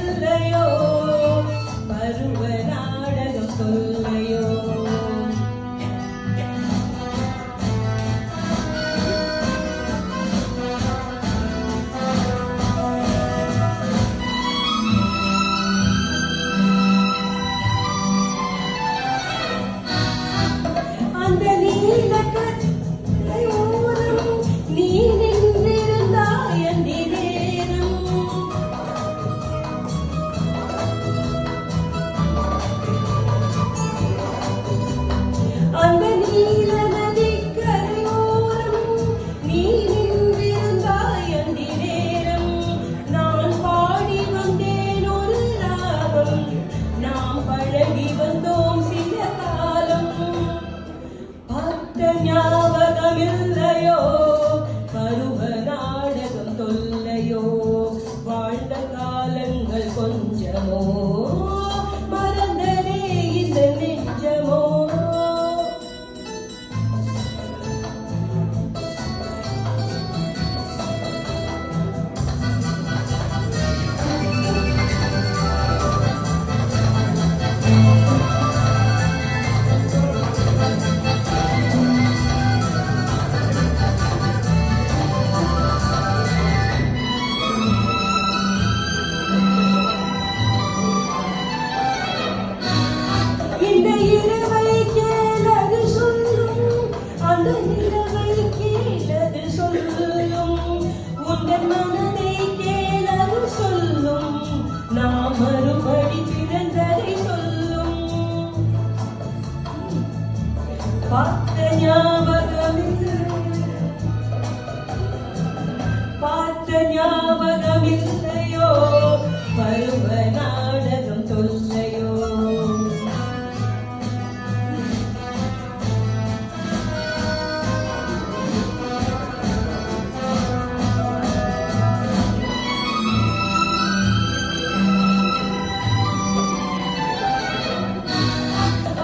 இல்லையோ பருவ நாடகம் சொல்லையோ அந்த நீல கற்றை ஓரம் நீ நின்றிருந்தாய் அந்தி நேரம் அந்த நீல நதிக்கரை ஓரம் நீ நின்றிருந்தாய் அந்தி நேரம் நான் பாடி வந்தேன் ஒரு ராகம் நாம் பழகி வந்தோம் சில காலம் ஞாபகம் இல்லையோ பருவ நாடகம் தொல்லையோ வாழ்ந்த காலங்கள் கொஞ்சமோ மறந்ததே இந்த நெஞ்சமோ இந்த இரவை கேளது சொல்லும் அந்த நிலவை கேளது சொல்லும் உங்கள் மனதை கேளது சொல்லும் நாம் மறுபடி பிறந்ததை சொல்லும் பார்த்த ஞாபகம் இல்லையோ பருவ நாடகம் தொல்லையோ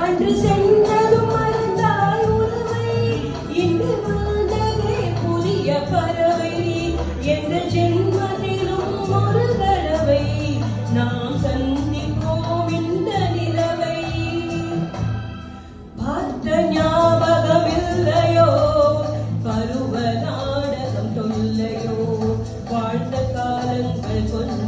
அன்று சென்றதும் மறந்தாய் உறவை இன்று வந்ததே புதிய பறவை எந்த ஜென்மத்திலும் ஒரு தடவை நாம் சந்திப்போம் இந்த நிலவை பார்த்த ஞாபகம் இல்லையோ பருவ நாடகம் தொல்லையோ வாழ்ந்த காலங்கள் கொஞ்சம்